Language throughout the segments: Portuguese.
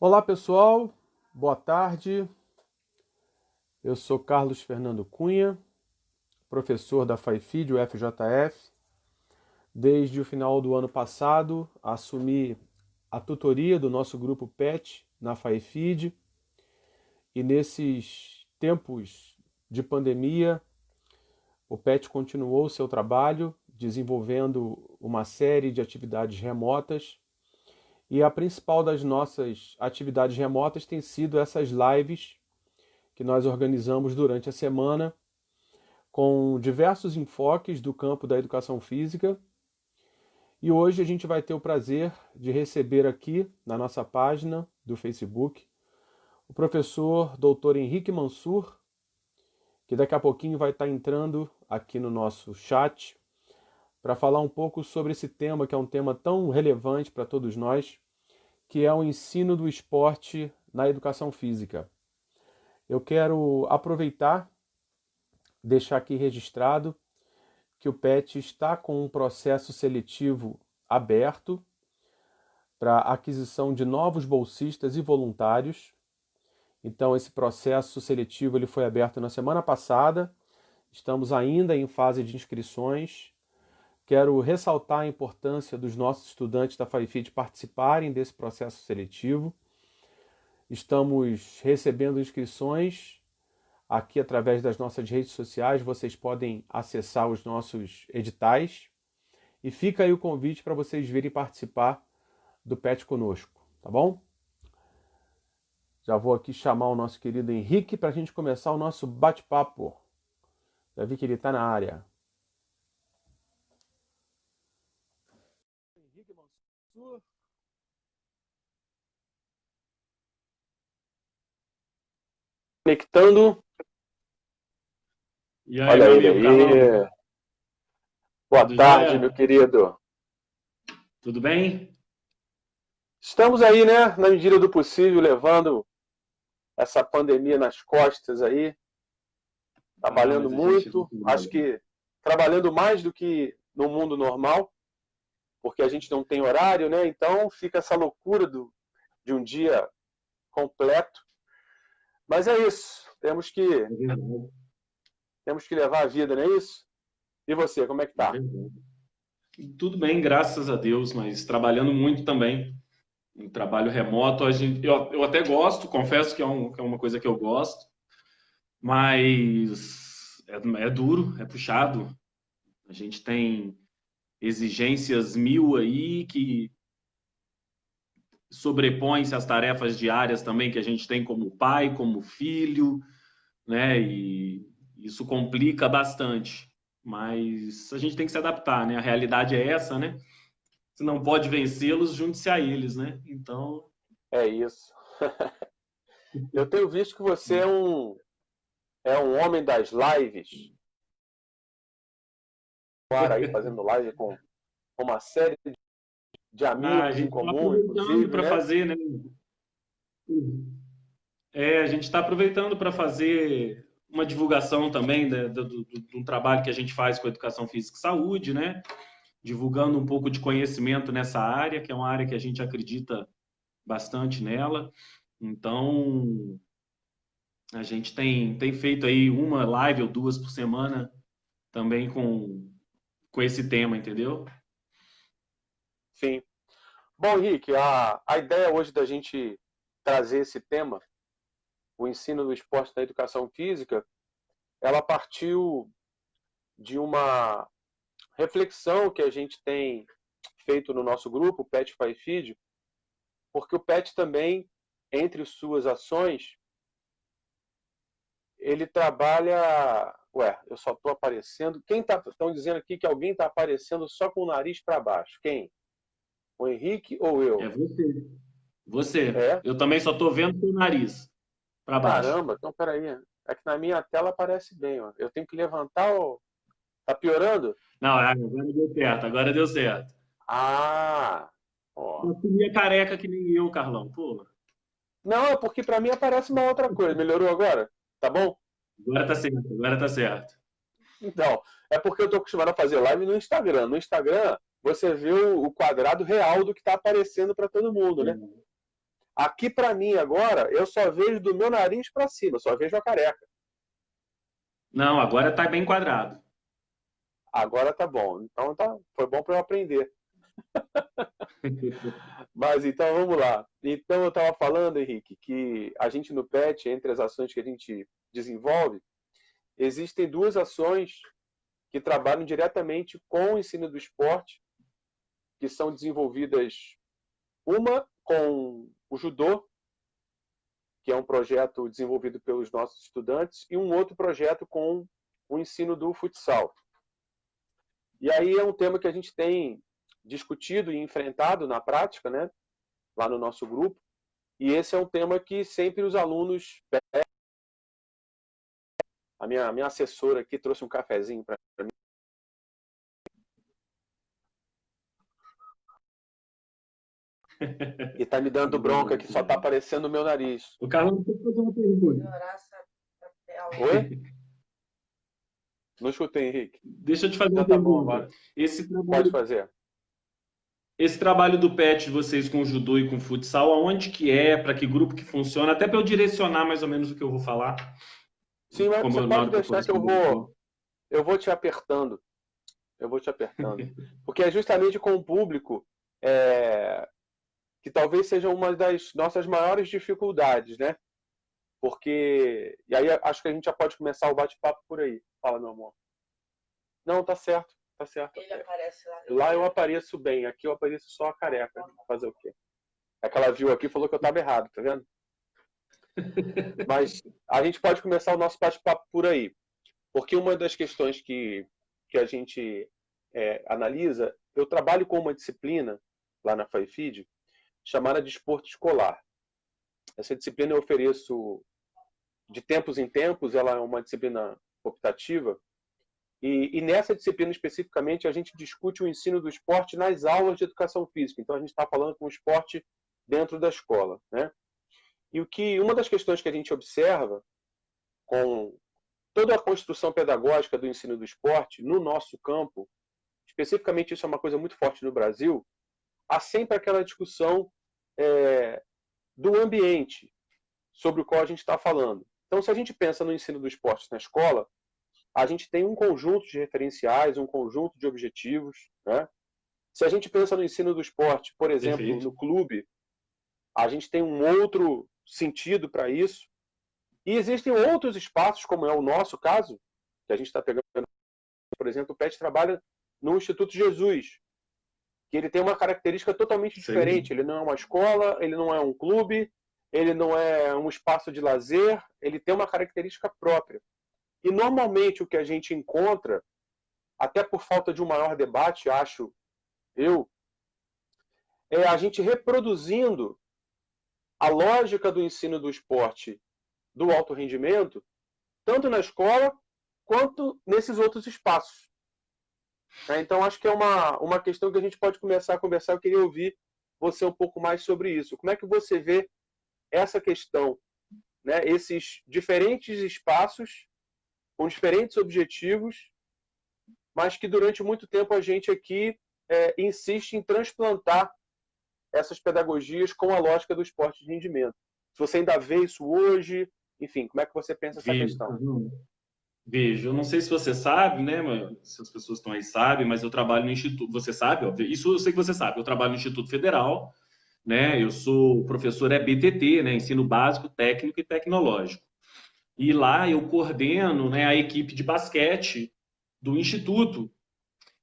Olá pessoal, boa tarde. Eu sou Carlos Fernando Cunha, professor da FAIFID, UFJF. Desde o final do ano passado, assumi a tutoria do nosso grupo PET na FAIFID e nesses tempos de pandemia, o PET continuou seu trabalho, desenvolvendo uma série de atividades remotas. E a principal das nossas atividades remotas tem sido essas lives que nós organizamos durante a semana, com diversos enfoques do campo da educação física. E hoje a gente vai ter o prazer de receber aqui, na nossa página do Facebook, o professor Dr. Henrique Mansur, que daqui a pouquinho vai estar entrando aqui no nosso chat para falar um pouco sobre esse tema, que é um tema tão relevante para todos nós, que é o ensino do esporte na educação física. Eu quero aproveitar, deixar aqui registrado que o PET está com um processo seletivo aberto para aquisição de novos bolsistas e voluntários. Então esse processo seletivo ele foi aberto na semana passada, estamos ainda em fase de inscrições. Quero ressaltar a importância dos nossos estudantes da FAIFID participarem desse processo seletivo. Estamos recebendo inscrições aqui através das nossas redes sociais, vocês podem acessar os nossos editais. E fica aí o convite para vocês virem participar do PET conosco, tá bom? Já vou aqui chamar o nosso querido Henrique para a gente começar o nosso bate-papo. Já vi que ele está na área. Henrique Mansur. Conectando. E aí, Olha meu ele amigo Carlão, aí. Boa tudo tarde, meu jóia? querido. Tudo bem? Estamos aí, né, na medida do possível, levando essa pandemia nas costas aí, Ah, trabalhando mas a gente muito, acho trabalha. que trabalhando mais do que no mundo normal, porque a gente não tem horário, né? Então fica essa loucura de um dia completo. Mas é isso, É verdade, temos que levar a vida, não é isso? E você, como é que é tá? verdade. Tudo bem, graças a Deus, mas trabalhando muito também. Um trabalho remoto, eu até gosto, confesso que é uma coisa que eu gosto, mas é duro, é puxado. A gente tem exigências mil aí que sobrepõem-se às tarefas diárias também que a gente tem como pai, como filho, né? E isso complica bastante. Mas a gente tem que se adaptar, né? A realidade é essa, né? Se não pode vencê-los, junte-se a eles, né? Então, É isso. Eu tenho visto que você é um homem das lives, claro, aí fazendo live com uma série de a amigos em gente está comum, aproveitando inclusive, para né? fazer, né? A gente está aproveitando para fazer uma divulgação também de um trabalho que a gente faz com educação física e saúde, né? Divulgando um pouco de conhecimento nessa área, que é uma área que a gente acredita bastante nela. Então, a gente tem feito aí uma live ou duas por semana também com esse tema, entendeu? Sim. Bom, Henrique, a ideia hoje da gente trazer esse tema, o ensino do esporte na educação física, ela partiu de uma reflexão que a gente tem feito no nosso grupo, o PET Faz Feed, porque o PET também, entre suas ações, ele trabalha. Ué, eu só estou aparecendo. Quem tá. Estão dizendo aqui que alguém está aparecendo só com o nariz para baixo. Quem? O Henrique ou É eu? você. Você. É? Eu também só estou vendo seu nariz para baixo. Caramba, então peraí. É que na minha tela aparece bem, ó. Eu tenho que levantar o. Tá piorando? Não, agora deu certo, agora deu certo. Ah! Ó. Uma comia careca que nem eu, Carlão. Pô, Não, é porque para mim aparece uma outra coisa. Melhorou agora? Tá bom? agora tá certo, agora tá certo. Então, é porque eu estou acostumado a fazer live no Instagram. No Instagram, você vê o quadrado real do que está aparecendo para todo mundo, né? Aqui, para mim, agora, eu só vejo do meu nariz para cima, só vejo a careca. Não, agora está bem quadrado. Agora tá bom. Então tá, foi bom para eu aprender. Mas então vamos lá. Então eu estava falando, Henrique, que a gente no PET, entre as ações que a gente desenvolve, existem duas ações que trabalham diretamente com o ensino do esporte, que são desenvolvidas, uma com o judô, que é um projeto desenvolvido pelos nossos estudantes, e um outro projeto com o ensino do futsal. E aí é um tema que a gente tem discutido e enfrentado na prática, né, lá no nosso grupo, e esse é um tema que sempre os alunos... A minha assessora aqui trouxe um cafezinho para mim. E tá me dando bronca que só tá aparecendo o meu nariz. O Carlos tem que fazer uma pergunta. Oi? Não escutei, Henrique. Deixa eu te fazer Então uma tá bom pergunta. agora. Pode fazer. Esse trabalho do PET de vocês com o judô e com o futsal, aonde que é, para que grupo que funciona, até para eu direcionar mais ou menos o que eu vou falar. Sim, mas Como você na pode hora que eu for deixar que responder. eu vou te apertando. Eu vou te apertando. Porque é justamente com o público que talvez seja uma das nossas maiores dificuldades, né? Porque... E aí acho que a gente já pode começar o bate-papo por aí. Fala, meu amor. Não, tá certo. Tá certo. Ele aparece lá. Lá eu apareço bem. Aqui eu apareço só a careca. Fazer o quê? É que ela viu aqui e falou que eu estava errado, tá vendo? Mas a gente pode começar o nosso bate-papo por aí. Porque uma das questões que a gente analisa, eu trabalho com uma disciplina lá na FAIFID chamada Desporto Escolar. Essa disciplina eu ofereço de tempos em tempos, ela é uma disciplina optativa, e nessa disciplina especificamente a gente discute o ensino do esporte nas aulas de educação física. Então a gente está falando com o esporte dentro da escola, né? E uma das questões que a gente observa com toda a construção pedagógica do ensino do esporte no nosso campo, especificamente isso é uma coisa muito forte no Brasil, há sempre aquela discussão do ambiente sobre o qual a gente está falando. Então, se a gente pensa no ensino do esporte na escola, a gente tem um conjunto de referenciais, um conjunto de objetivos, né? Se a gente pensa no ensino do esporte, por exemplo, Perfeito. no clube, a gente tem um outro sentido para isso. E existem outros espaços, como é o nosso caso, que a gente está pegando, por exemplo, o PET trabalha no Instituto Jesus, que ele tem uma característica totalmente diferente. Sim. Ele não é uma escola, ele não é um clube, ele não é um espaço de lazer, ele tem uma característica própria. E normalmente o que a gente encontra, até por falta de um maior debate, acho eu, é a gente reproduzindo a lógica do ensino do esporte do alto rendimento, tanto na escola quanto nesses outros espaços. Então, acho que é uma questão que a gente pode começar a conversar. Eu queria ouvir você um pouco mais sobre isso. Como é que você vê essa questão, né? Esses diferentes espaços, com diferentes objetivos, mas que durante muito tempo a gente aqui insiste em transplantar essas pedagogias com a lógica do esporte de rendimento. Se você ainda vê isso hoje, enfim, como é que você pensa essa questão? Vejo. Eu não sei se você sabe, né? Se as pessoas estão aí sabem, mas eu trabalho no Instituto. Você sabe, óbvio. Isso eu sei que você sabe. Eu trabalho no Instituto Federal, né? Eu sou professor BTT, né? Ensino Básico, Técnico e Tecnológico. E lá eu coordeno, né, a equipe de basquete do Instituto.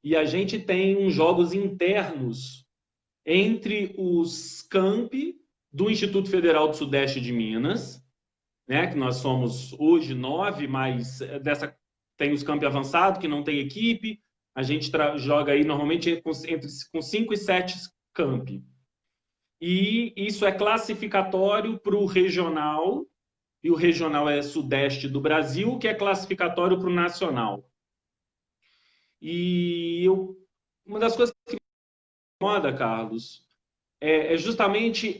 E a gente tem uns jogos internos entre os campi do Instituto Federal do Sudeste de Minas, né, que nós somos hoje 9, mas tem os campi avançados, que não tem equipe. A gente joga aí normalmente com 5 e 7 campi. E isso é classificatório para o regional, e o regional é sudeste do Brasil, que é classificatório para o nacional. E uma das coisas que me incomoda, Carlos, é justamente,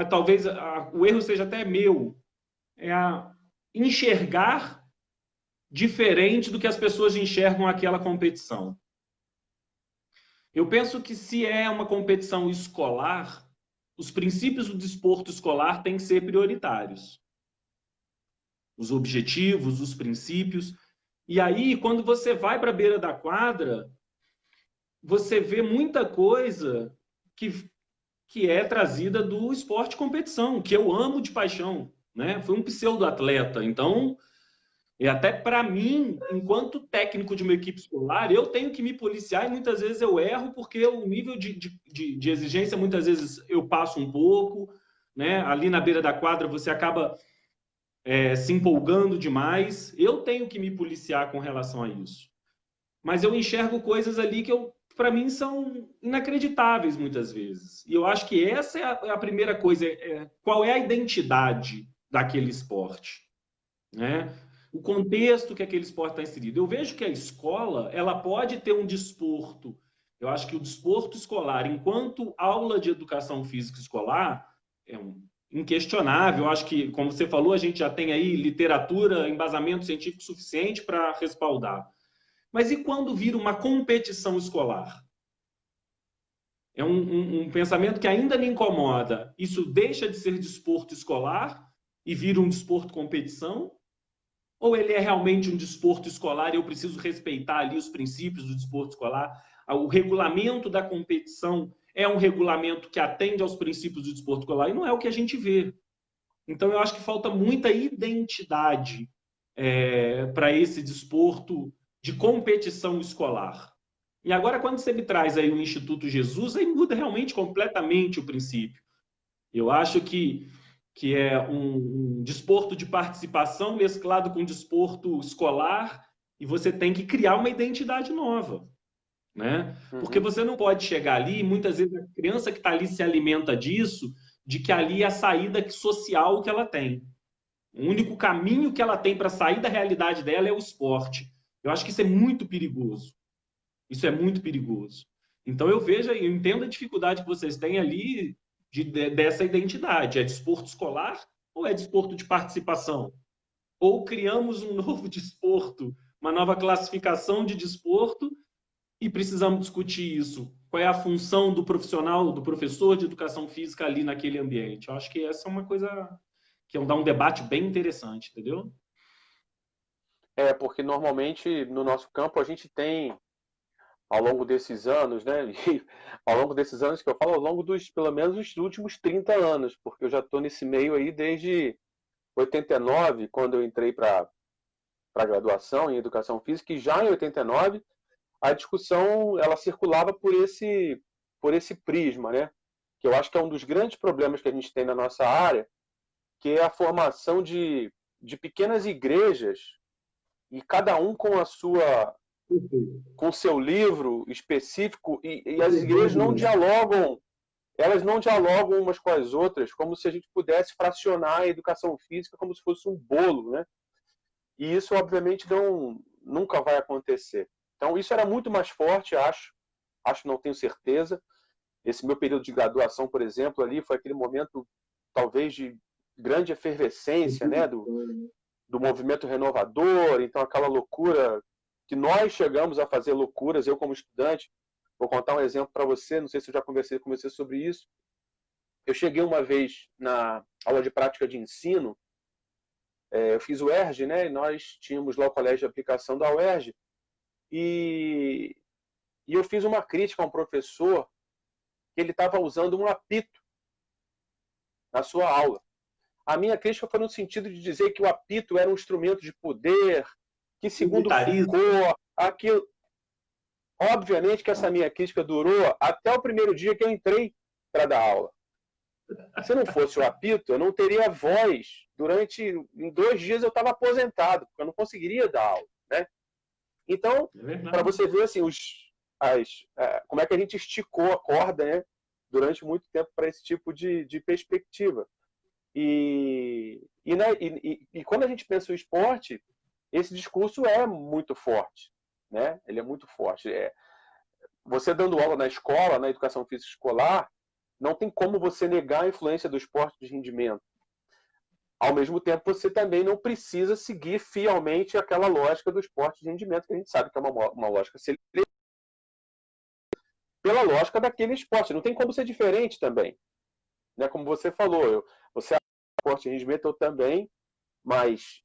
talvez o erro seja até meu, enxergar diferente do que as pessoas enxergam aquela competição. Eu penso que se é uma competição escolar, os princípios do desporto escolar têm que ser prioritários. Os objetivos, os princípios. E aí, quando você vai para a beira da quadra, você vê muita coisa que é trazida do esporte competição, que eu amo de paixão, né? Fui um pseudo-atleta, então, e até para mim, enquanto técnico de uma equipe escolar, eu tenho que me policiar e muitas vezes eu erro porque o nível de exigência, muitas vezes eu passo um pouco, né? Ali na beira da quadra você acaba se empolgando demais. Eu tenho que me policiar com relação a isso. Mas eu enxergo coisas ali que para mim são inacreditáveis muitas vezes. E eu acho que essa é a primeira coisa, qual é a identidade daquele esporte, né? O contexto que aquele esporte está inserido. Eu vejo que a escola, ela pode ter um desporto. Eu acho que o desporto escolar, enquanto aula de educação física escolar, é inquestionável. Eu acho que, como você falou, a gente já tem aí literatura, embasamento científico suficiente para respaldar. Mas e quando vira uma competição escolar? É um pensamento que ainda me incomoda. Isso deixa de ser desporto escolar e vira um desporto competição? Ou ele é realmente um desporto escolar e eu preciso respeitar ali os princípios do desporto escolar? O regulamento da competição é um regulamento que atende aos princípios do desporto escolar e não é o que a gente vê. Então, eu acho que falta muita identidade para esse desporto de competição escolar. E agora, quando você me traz aí o Instituto Jesus, aí muda realmente completamente o princípio. Eu acho que é um desporto de participação mesclado com desporto escolar e você tem que criar uma identidade nova, né? Porque você não pode chegar ali, e muitas vezes a criança que está ali se alimenta disso, de que ali é a saída social que ela tem. O único caminho que ela tem para sair da realidade dela é o esporte. Eu acho que isso é muito perigoso. Isso é muito perigoso. Então eu vejo, eu entendo a dificuldade que vocês têm ali dessa identidade. É desporto escolar ou é desporto de participação? Ou criamos um novo desporto, uma nova classificação de desporto e precisamos discutir isso. Qual é a função do profissional, do professor de educação física ali naquele ambiente? Eu acho que essa é uma coisa que dá um debate bem interessante, entendeu? Porque normalmente no nosso campo a gente tem, ao longo desses anos, né? E ao longo desses anos que eu falo, ao longo dos, pelo menos, os últimos 30 anos, porque eu já estou nesse meio aí desde 89, quando eu entrei para a graduação em Educação Física, e já em 89 a discussão ela circulava por esse prisma, né? Que eu acho que é um dos grandes problemas que a gente tem na nossa área, que é a formação de pequenas igrejas, e cada um com a sua com seu livro específico, e as igrejas não dialogam, elas não dialogam umas com as outras, como se a gente pudesse fracionar a educação física como se fosse um bolo, né? E isso, obviamente, nunca vai acontecer. Então, isso era muito mais forte, acho, não tenho certeza. Esse meu período de graduação, por exemplo, ali foi aquele momento, talvez, de grande efervescência, né, do movimento renovador, então aquela loucura que nós chegamos a fazer loucuras, eu como estudante. Vou contar um exemplo para você, não sei se eu já conversei com você sobre isso. Eu cheguei uma vez na aula de prática de ensino, eu fiz o ERJ, né, e nós tínhamos lá o colégio de aplicação da UERJ, e eu fiz uma crítica a um professor que ele estava usando um apito na sua aula. A minha crítica foi no sentido de dizer que o apito era um instrumento de poder, que segundo Foucault, aquilo... Obviamente que essa minha crítica durou até o primeiro dia que eu entrei para dar aula. Se não fosse o apito, eu não teria voz. Em 2 dias eu estava aposentado, porque eu não conseguiria dar aula, né? Então, para você ver assim, como é que a gente esticou a corda, né, durante muito tempo para esse tipo de perspectiva. E quando a gente pensa o esporte, esse discurso é muito forte, né? Ele é muito forte. Você dando aula na escola, na educação física escolar, não tem como você negar a influência do esporte de rendimento. Ao mesmo tempo, você também não precisa seguir fielmente aquela lógica do esporte de rendimento, que a gente sabe que é uma lógica pela lógica daquele esporte. Não tem como ser diferente também. né? Como você falou, você é esporte e rendimento, eu também, mas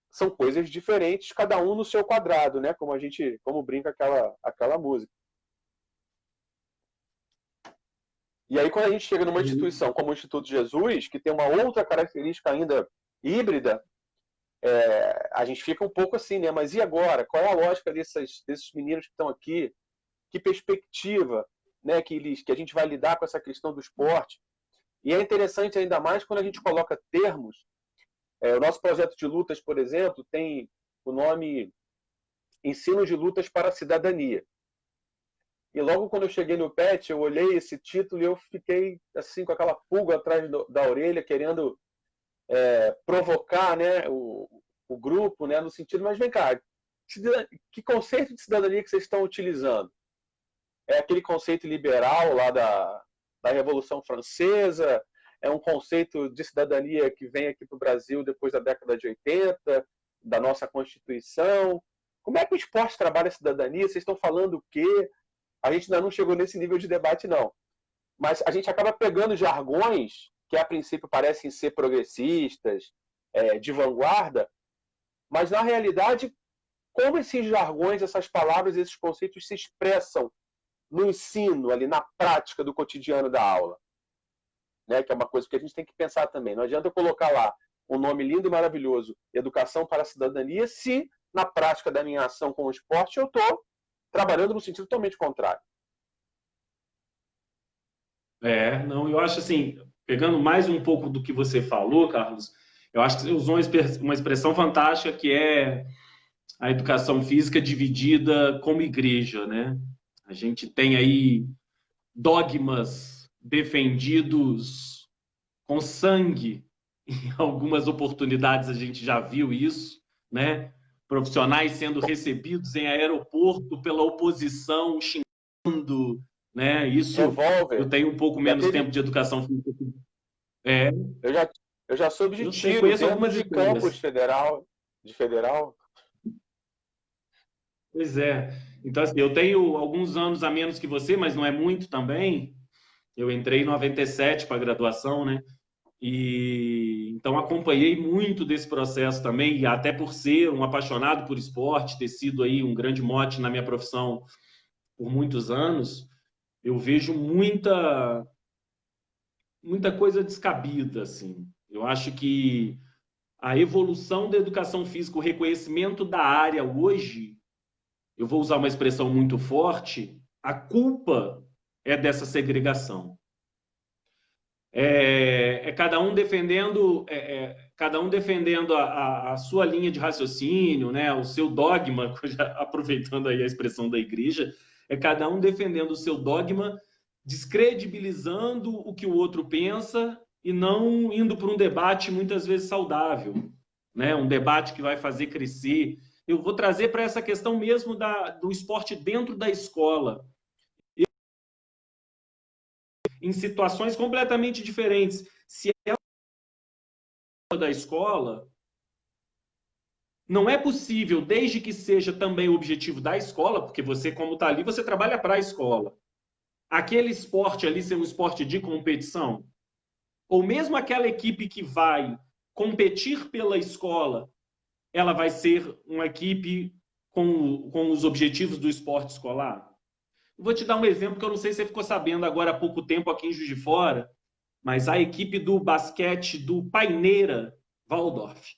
são coisas diferentes, cada um no seu quadrado, né? Como brinca aquela música. E aí, quando a gente chega numa instituição como o Instituto Jesus, que tem uma outra característica ainda híbrida, a gente fica um pouco assim, né? Mas e agora? Qual é a lógica desses meninos que estão aqui? Que perspectiva, né, que a gente vai lidar com essa questão do esporte? E é interessante ainda mais quando a gente coloca termos. O nosso projeto de lutas, por exemplo, tem o nome Ensino de Lutas para a Cidadania. E logo quando eu cheguei no PET, eu olhei esse título e eu fiquei assim com aquela pulga atrás da orelha, querendo provocar, né, o grupo, né, no sentido, mas vem cá, que conceito de cidadania que vocês estão utilizando? É aquele conceito liberal lá da Revolução Francesa? É um conceito de cidadania que vem aqui para o Brasil depois da década de 80, da nossa Constituição? Como é que o esporte trabalha a cidadania? Vocês estão falando o quê? A gente ainda não chegou nesse nível de debate, não. Mas a gente acaba pegando jargões que, a princípio, parecem ser progressistas, de vanguarda, mas, na realidade, como esses jargões, essas palavras, esses conceitos se expressam no ensino, ali na prática do cotidiano da aula, né? Que é uma coisa que a gente tem que pensar também. Não adianta eu colocar lá um nome lindo e maravilhoso, Educação para a Cidadania, se na prática da minha ação com o esporte eu estou trabalhando no sentido totalmente contrário. Não, eu acho assim, pegando mais um pouco do que você falou, Carlos, eu acho que você usou uma expressão fantástica que é a educação física dividida como igreja, né? A gente tem aí dogmas defendidos com sangue. Em algumas oportunidades a gente já viu isso, né? Profissionais sendo recebidos em aeroporto pela oposição, xingando, né? Isso eu Revólver. tenho um pouco Já menos teve, tempo de educação física. É, eu já soube de eu sei, tiro conheço dentro algumas de campus histórias. federal. Pois é. Então, assim, eu tenho alguns anos a menos que você, mas não é muito também. Eu entrei em 97 para a graduação, né? E então acompanhei muito desse processo também, e até por ser um apaixonado por esporte, ter sido aí um grande mote na minha profissão por muitos anos, eu vejo muita coisa descabida, assim. Eu acho que a evolução da educação física, o reconhecimento da área hoje, eu vou usar uma expressão muito forte, a culpa é dessa segregação. Cada um defendendo a sua linha de raciocínio, né, o seu dogma, aproveitando aí a expressão da igreja, é cada um defendendo o seu dogma, descredibilizando o que o outro pensa e não indo para um debate muitas vezes saudável, né, um debate que vai fazer crescer. Eu vou trazer para essa questão mesmo do esporte dentro da escola, em situações completamente diferentes. Se é da escola, não é possível, desde que seja também o objetivo da escola, porque você, como está ali, você trabalha para a escola. Aquele esporte ali ser um esporte de competição, ou mesmo aquela equipe que vai competir pela escola, ela vai ser uma equipe com os objetivos do esporte escolar. Vou te dar um exemplo que eu não sei se você ficou sabendo agora há pouco tempo aqui em Juiz de Fora, mas a equipe do basquete do Paineira Waldorf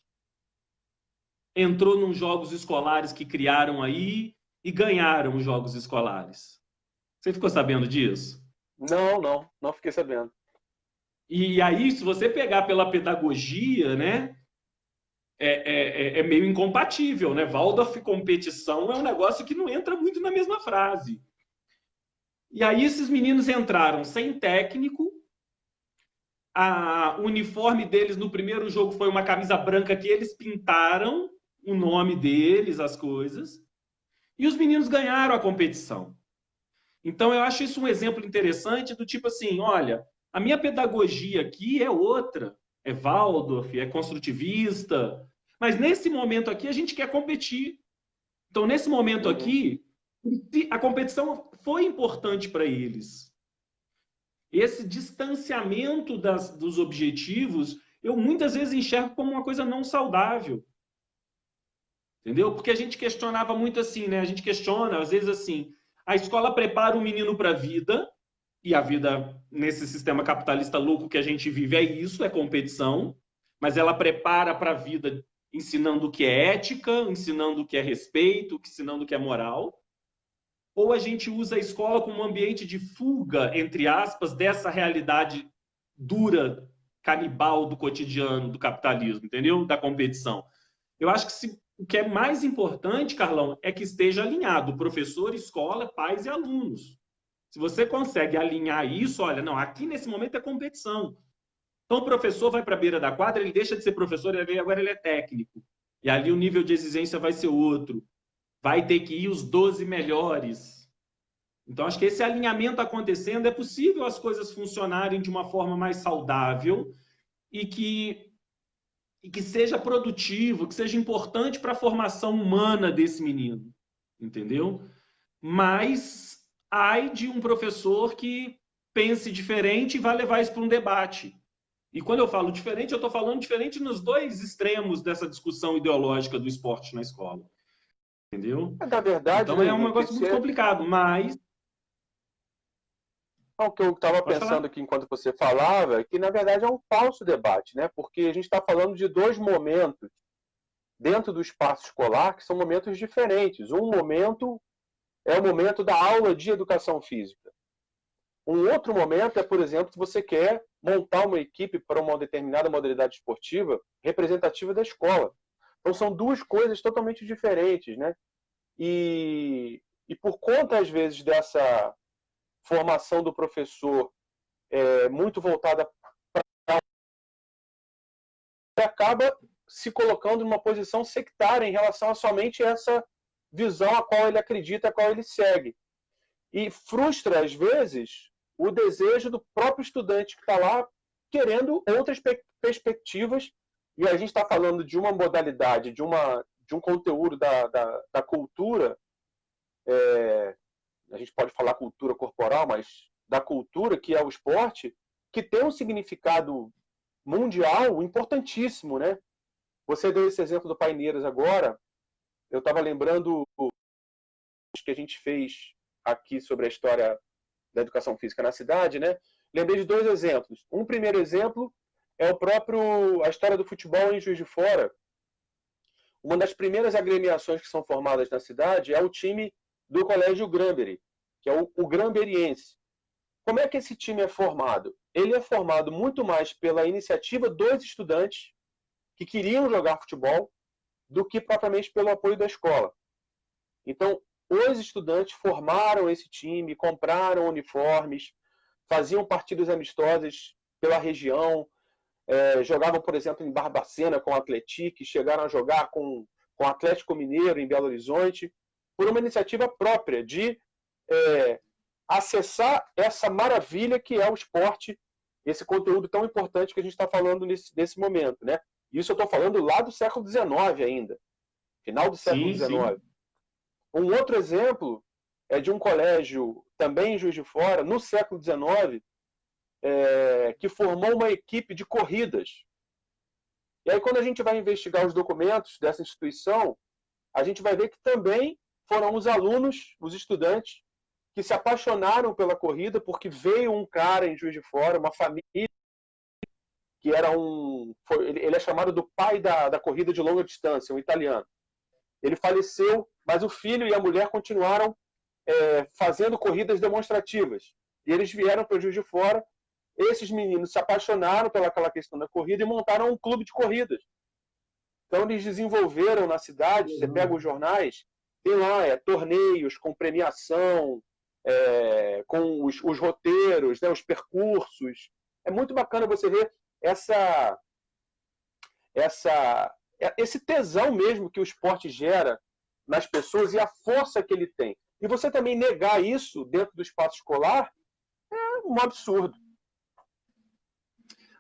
entrou nos jogos escolares que criaram aí e ganharam os jogos escolares. Você ficou sabendo disso? Não fiquei sabendo. E aí, se você pegar pela pedagogia, né, é meio incompatível, né? Waldorf e competição é um negócio que não entra muito na mesma frase. E aí esses meninos entraram sem técnico, o uniforme deles no primeiro jogo foi uma camisa branca que eles pintaram, o nome deles, as coisas, e os meninos ganharam a competição. Então, eu acho isso um exemplo interessante do tipo assim, olha, a minha pedagogia aqui é outra, é Waldorf, é construtivista, mas nesse momento aqui a gente quer competir. Então, nesse momento aqui, a competição foi importante para eles. Esse distanciamento dos objetivos, eu muitas vezes enxergo como uma coisa não saudável. Entendeu? Porque a gente questionava muito assim, né? A gente questiona, às vezes, assim, a escola prepara o menino para a vida, e a vida, nesse sistema capitalista louco que a gente vive, é isso, é competição, mas ela prepara para a vida ensinando o que é ética, ensinando o que é respeito, ensinando o que é moral. Ou a gente usa a escola como um ambiente de fuga, entre aspas, dessa realidade dura, canibal do cotidiano, do capitalismo, entendeu? Da competição. Eu acho que o que é mais importante, Carlão, é que esteja alinhado professor, escola, pais e alunos. Se você consegue alinhar isso, olha, não, aqui nesse momento é competição. Então o professor vai para a beira da quadra, ele deixa de ser professor, agora ele é técnico. E ali o nível de exigência vai ser outro. Vai ter que ir os 12 melhores. Então acho que esse alinhamento acontecendo, é possível as coisas funcionarem de uma forma mais saudável e que seja produtivo, que seja importante para a formação humana desse menino, entendeu? Mas ai de um professor que pense diferente e vai levar isso para um debate. E quando eu falo diferente, eu estou falando diferente nos dois extremos dessa discussão ideológica do esporte na escola, entendeu? Na verdade, Então né, é um Henrique, negócio muito complicado, mas... o que eu estava Pode pensando falar. aqui enquanto você falava é que, na verdade, é um falso debate, né? Porque a gente está falando de dois momentos dentro do espaço escolar que são momentos diferentes. Um momento é o momento da aula de educação física. Um outro momento é, por exemplo, se você quer montar uma equipe para uma determinada modalidade esportiva representativa da escola. Então são duas coisas totalmente diferentes, né? E por conta, às vezes, dessa formação do professor muito voltada, acaba se colocando numa posição sectária em relação a somente essa visão a qual ele acredita, a qual ele segue. E frustra, às vezes, o desejo do próprio estudante que está lá querendo outras perspectivas. E a gente está falando de uma modalidade, de um conteúdo da cultura, a gente pode falar cultura corporal, mas da cultura, que é o esporte, que tem um significado mundial importantíssimo, né? Você deu esse exemplo do Paineiras agora, eu estava lembrando que a gente fez aqui sobre a história da educação física na cidade, né? Lembrei de dois exemplos. Um primeiro exemplo é a história do futebol em Juiz de Fora. Uma das primeiras agremiações que são formadas na cidade é o time do Colégio Granbury, que é o Granberiense. Como é que esse time é formado? Ele é formado muito mais pela iniciativa dos estudantes que queriam jogar futebol do que propriamente pelo apoio da escola. Então, os estudantes formaram esse time, compraram uniformes, faziam partidas amistosas pela região, jogavam, por exemplo, em Barbacena com o Atlético, chegaram a jogar com o Atlético Mineiro em Belo Horizonte, por uma iniciativa própria de acessar essa maravilha que é o esporte, esse conteúdo tão importante que a gente está falando nesse momento, né? Isso eu estou falando lá do século XIX ainda, final do século Sim, sim. XIX. Um outro exemplo é de um colégio, também em Juiz de Fora, no século XIX, que formou uma equipe de corridas. E aí, quando a gente vai investigar os documentos dessa instituição, a gente vai ver que também foram os alunos, os estudantes, que se apaixonaram pela corrida, porque veio um cara em Juiz de Fora, uma família, que era ele é chamado do pai da corrida de longa distância, um italiano. Ele faleceu, mas o filho e a mulher continuaram fazendo corridas demonstrativas. E eles vieram para o Juiz de Fora. Esses meninos se apaixonaram pelaquela questão da corrida e montaram um clube de corridas. Então eles desenvolveram na cidade, você pega os jornais, tem lá torneios com premiação, com os roteiros, né, os percursos. É muito bacana você ver esse tesão mesmo que o esporte gera nas pessoas e a força que ele tem. E você também negar isso dentro do espaço escolar é um absurdo.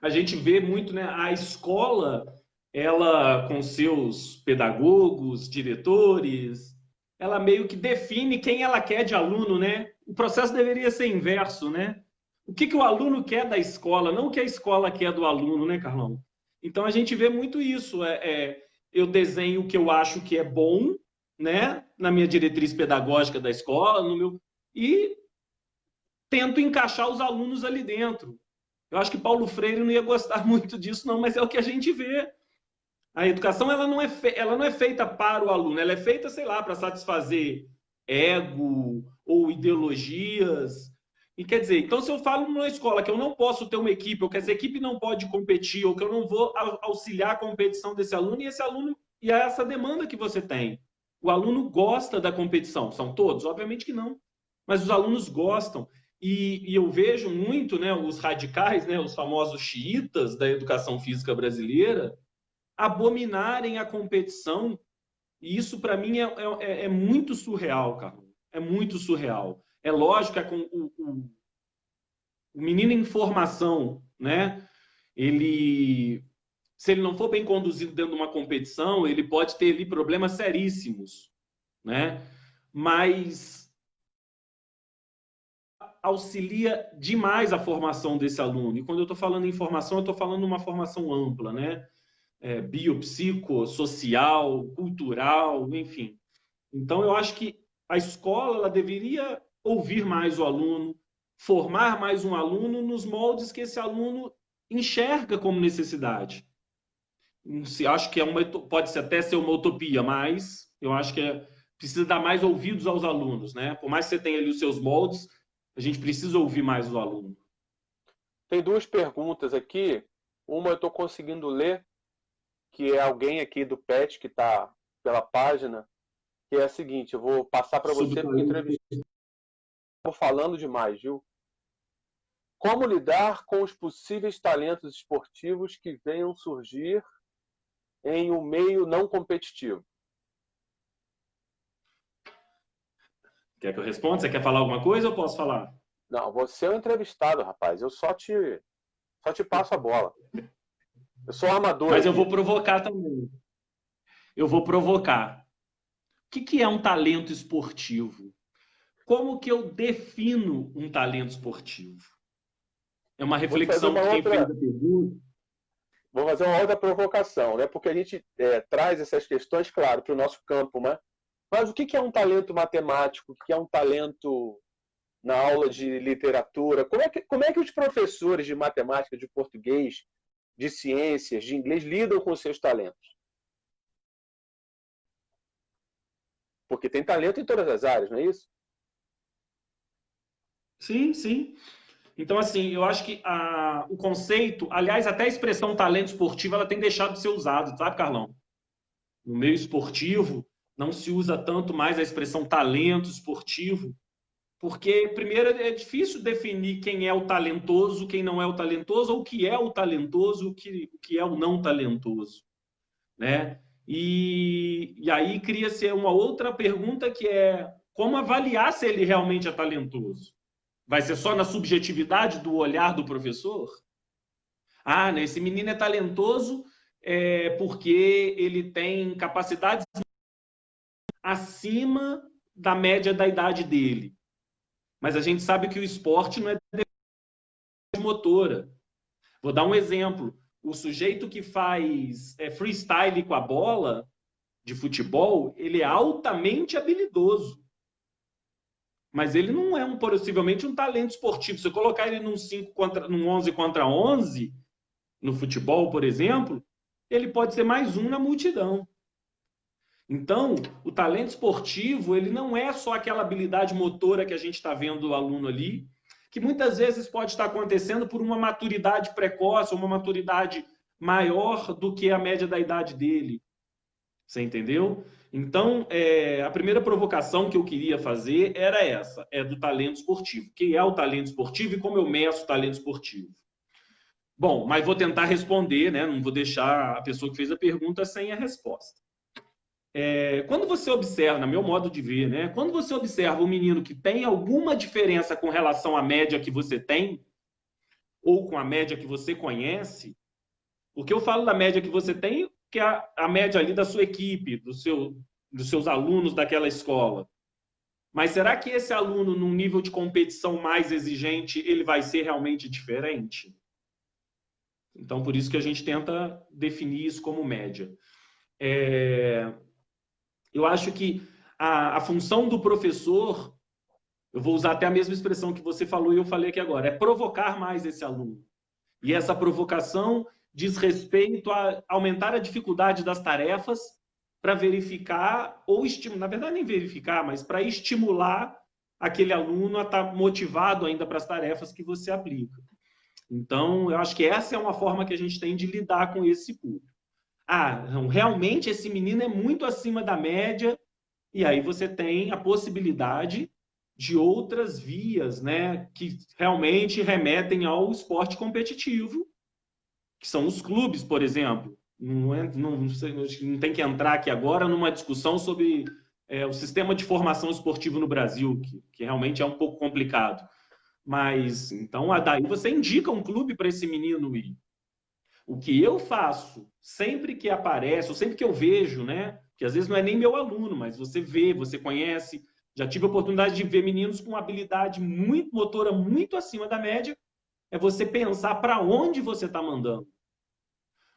A gente vê muito, né, a escola, ela com seus pedagogos, diretores, ela meio que define quem ela quer de aluno, né? O processo deveria ser inverso, né? o que o aluno quer da escola, não o que a escola quer do aluno, né, Carlão? Então a gente vê muito isso. Eu desenho o que eu acho que é bom, né, na minha diretriz pedagógica da escola, e tento encaixar os alunos ali dentro. Eu acho que Paulo Freire não ia gostar muito disso, não, mas é o que a gente vê. A educação ela não é feita para o aluno, ela é feita, sei lá, para satisfazer ego ou ideologias. E quer dizer, então se eu falo numa escola que eu não posso ter uma equipe, ou que essa equipe não pode competir, ou que eu não vou auxiliar a competição desse aluno, e esse aluno, e é essa demanda que você tem. O aluno gosta da competição. São todos? Obviamente que não. Mas os alunos gostam. E eu vejo muito, né, os radicais, né, os famosos xiitas da educação física brasileira, abominarem a competição. E isso, para mim, é muito surreal, cara. É muito surreal. É lógico que o menino em formação, né? Se ele não for bem conduzido dentro de uma competição, ele pode ter ali problemas seríssimos, né? Mas auxilia demais a formação desse aluno. E quando eu estou falando em formação, eu estou falando de uma formação ampla, né? Biopsicossocial, cultural, enfim. Então, eu acho que a escola ela deveria ouvir mais o aluno, formar mais um aluno nos moldes que esse aluno enxerga como necessidade. Acho que pode até ser uma utopia, mas eu acho que precisa dar mais ouvidos aos alunos, né? Por mais que você tenha ali os seus moldes, a gente precisa ouvir mais o aluno. Tem duas perguntas aqui. Uma eu estou conseguindo ler, que é alguém aqui do PET que está pela página, que é a seguinte, eu vou passar para você porque entrevistei. Estou falando demais, viu? Como lidar com os possíveis talentos esportivos que venham surgir em um meio não competitivo? Quer que eu responda? Você quer falar alguma coisa ou posso falar? Não, você é o entrevistado, rapaz. Eu só te passo a bola. Eu sou armador. Mas eu vou provocar também. Eu vou provocar. O que é um talento esportivo? Como que eu defino um talento esportivo? É uma reflexão que quem fez a pergunta. Vou fazer uma outra provocação, né? Porque a gente traz essas questões, claro, para o nosso campo, né? Mas o que é um talento matemático? O que é um talento na aula de literatura? Como é que os professores de matemática, de português, de ciências, de inglês lidam com os seus talentos? Porque tem talento em todas as áreas, não é isso? Sim, sim. Então, assim, eu acho que o conceito, aliás, até a expressão talento esportivo, ela tem deixado de ser usada, sabe, Carlão? No meio esportivo, não se usa tanto mais a expressão talento esportivo, porque, primeiro, é difícil definir quem é o talentoso, quem não é o talentoso, ou o que é o talentoso, o que é o não talentoso, né? E aí cria-se uma outra pergunta que é como avaliar se ele realmente é talentoso? Vai ser só na subjetividade do olhar do professor? Ah, né, esse menino é talentoso porque ele tem capacidades acima da média da idade dele. Mas a gente sabe que o esporte não é motora. Vou dar um exemplo. O sujeito que faz freestyle com a bola de futebol, ele é altamente habilidoso. Mas ele não é possivelmente um talento esportivo. Se eu colocar ele num 11 contra 11, no futebol, por exemplo, ele pode ser mais um na multidão. Então, o talento esportivo, ele não é só aquela habilidade motora que a gente está vendo do aluno ali, que muitas vezes pode estar acontecendo por uma maturidade precoce, uma maturidade maior do que a média da idade dele. Você entendeu? Então, a primeira provocação que eu queria fazer era essa, do talento esportivo. O que é o talento esportivo e como eu meço o talento esportivo? Bom, mas vou tentar responder, né? Não vou deixar a pessoa que fez a pergunta sem a resposta. Quando você observa, no meu modo de ver, né? Quando você observa um menino que tem alguma diferença com relação à média que você tem, ou com a média que você conhece, porque eu falo da média que você tem, que é a média ali da sua equipe, dos seus alunos daquela escola. Mas será que esse aluno, num nível de competição mais exigente, ele vai ser realmente diferente? Então, por isso que a gente tenta definir isso como média. Eu acho que a função do professor, eu vou usar até a mesma expressão que você falou e eu falei aqui agora, é provocar mais esse aluno. E essa provocação diz respeito a aumentar a dificuldade das tarefas para verificar, ou estimular, na verdade nem verificar, mas para estimular aquele aluno a estar motivado ainda para as tarefas que você aplica. Então, eu acho que essa é uma forma que a gente tem de lidar com esse público. Realmente esse menino é muito acima da média, e aí você tem a possibilidade de outras vias, né, que realmente remetem ao esporte competitivo, que são os clubes, por exemplo. Não tem que entrar aqui agora numa discussão sobre o sistema de formação esportivo no Brasil, que realmente é um pouco complicado. Mas, então, daí você indica um clube para esse menino ir. O que eu faço sempre que aparece, ou sempre que eu vejo, né? Que às vezes não é nem meu aluno, mas você vê, você conhece. Já tive a oportunidade de ver meninos com habilidade muito motora muito acima da média. É você pensar para onde você está mandando.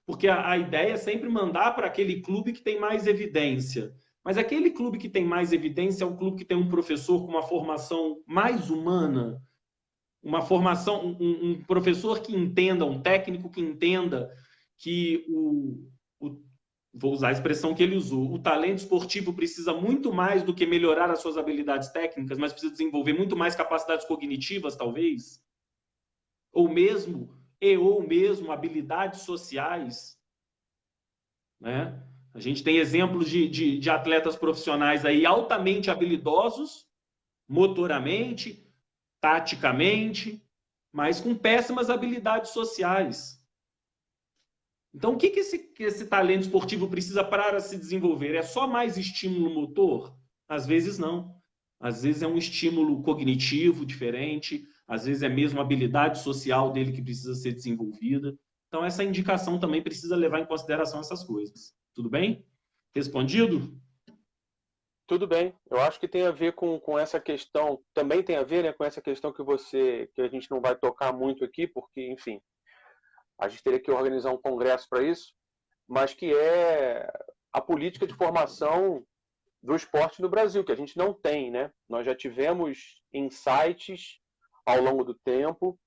Porque a ideia é sempre mandar para aquele clube que tem mais evidência. Mas aquele clube que tem mais evidência é um clube que tem um professor com uma formação mais humana, uma formação, um professor que entenda, um técnico que entenda que vou usar a expressão que ele usou, o talento esportivo precisa muito mais do que melhorar as suas habilidades técnicas, mas precisa desenvolver muito mais capacidades cognitivas, talvez, ou mesmo habilidades sociais, né? A gente tem exemplos de atletas profissionais aí altamente habilidosos, motoramente, taticamente, mas com péssimas habilidades sociais. Então, o que esse talento esportivo precisa para se desenvolver? É só mais estímulo motor? Às vezes não. Às vezes é um estímulo cognitivo diferente, às vezes é mesmo a habilidade social dele que precisa ser desenvolvida. Então, essa indicação também precisa levar em consideração essas coisas. Tudo bem? Respondido? Tudo bem. Eu acho que tem a ver com essa questão, também tem a ver, né, com essa questão que a gente não vai tocar muito aqui, porque, enfim, a gente teria que organizar um congresso para isso, mas que é a política de formação do esporte no Brasil, que a gente não tem, né? Nós já tivemos insights ao longo do tempo.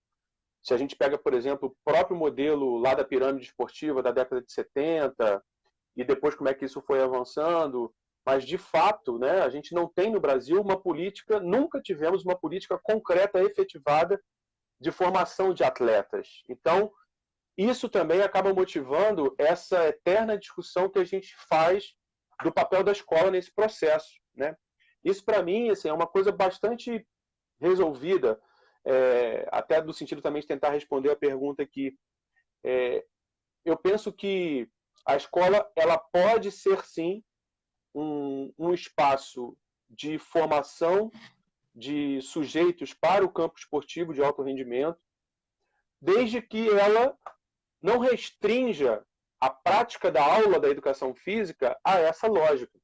Se a gente pega, por exemplo, o próprio modelo lá da pirâmide esportiva da década de 70, e depois como é que isso foi avançando, mas de fato, né, a gente não tem no Brasil uma política, nunca tivemos uma política concreta, efetivada de formação de atletas. Então, isso também acaba motivando essa eterna discussão que a gente faz do papel da escola nesse processo, né? Isso, para mim, assim, é uma coisa bastante resolvida, até no sentido também de tentar responder a pergunta aqui. Eu penso que a escola ela pode ser, sim, um espaço de formação de sujeitos para o campo esportivo de alto rendimento, desde que ela não restrinja a prática da aula da educação física a essa lógica.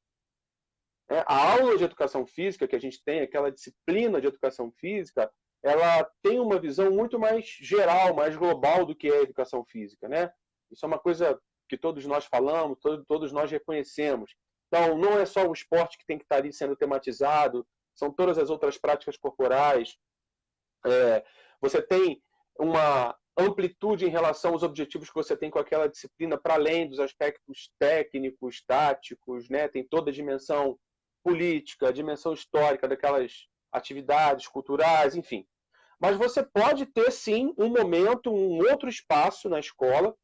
A aula de educação física que a gente tem, aquela disciplina de educação física, ela tem uma visão muito mais geral, mais global do que é a educação física, né? Isso é uma coisa que todos nós falamos, todos nós reconhecemos. Então, não é só o esporte que tem que estar ali sendo tematizado, são todas as outras práticas corporais. Você tem uma amplitude em relação aos objetivos que você tem com aquela disciplina, para além dos aspectos técnicos, táticos, né? Tem toda a dimensão política, a dimensão histórica daquelas atividades culturais, enfim. Mas você pode ter, sim, um momento, um outro espaço na escola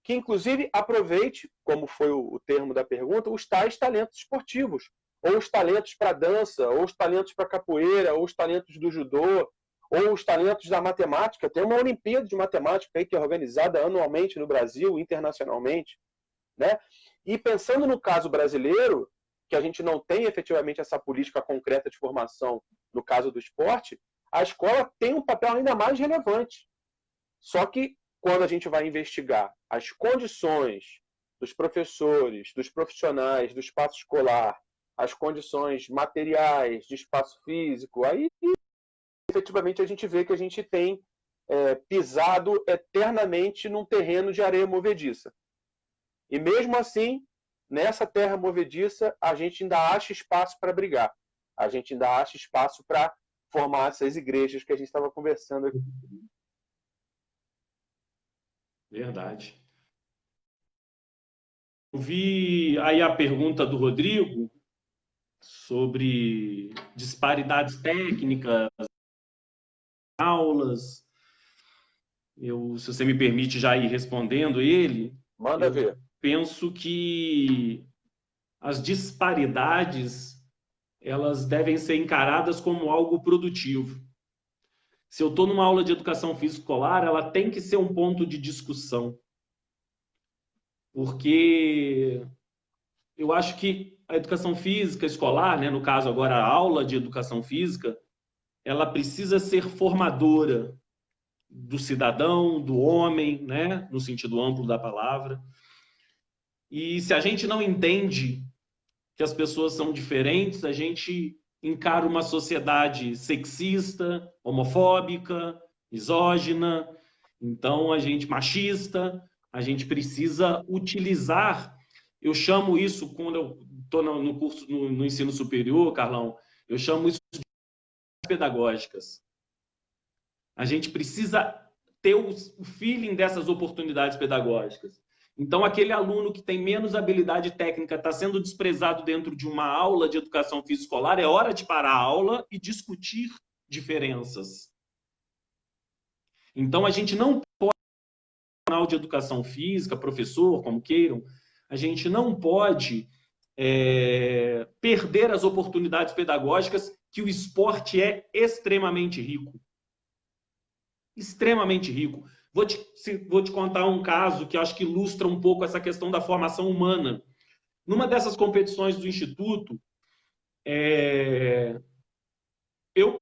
que, inclusive, aproveite, como foi o termo da pergunta, os tais talentos esportivos, ou os talentos para dança, ou os talentos para capoeira, ou os talentos do judô, ou os talentos da matemática. Tem uma Olimpíada de Matemática aí que é organizada anualmente no Brasil, internacionalmente, né? E pensando no caso brasileiro, que a gente não tem efetivamente essa política concreta de formação no caso do esporte, a escola tem um papel ainda mais relevante. Só que quando a gente vai investigar as condições dos professores, dos profissionais, do espaço escolar, as condições materiais, de espaço físico, aí efetivamente a gente vê que a gente tem pisado eternamente num terreno de areia movediça. E mesmo assim, nessa terra movediça, a gente ainda acha espaço para brigar. A gente ainda acha espaço para formar essas igrejas que a gente estava conversando aqui. Verdade. Eu vi aí a pergunta do Rodrigo sobre disparidades técnicas, aulas. Se você me permite já ir respondendo ele, Manda ver. penso que as disparidades elas devem ser encaradas como algo produtivo. Se eu estou numa aula de educação física escolar, ela tem que ser um ponto de discussão. Porque eu acho que a educação física escolar, né, no caso agora a aula de educação física, ela precisa ser formadora do cidadão, do homem, né, no sentido amplo da palavra. E se a gente não entende que as pessoas são diferentes, a gente encara uma sociedade sexista, homofóbica, misógina, então a gente machista, a gente precisa utilizar, eu chamo isso, quando eu estou no curso, no ensino superior, Carlão, eu chamo isso de pedagógicas. A gente precisa ter o feeling dessas oportunidades pedagógicas. Então, aquele aluno que tem menos habilidade técnica está sendo desprezado dentro de uma aula de educação física escolar, é hora de parar a aula e discutir diferenças. Então, a gente não pode, profissional de educação física, professor, como queiram, a gente não pode perder as oportunidades pedagógicas que o esporte é extremamente rico. Extremamente rico. Vou te contar um caso que eu acho que ilustra um pouco essa questão da formação humana. Numa dessas competições do Instituto, eu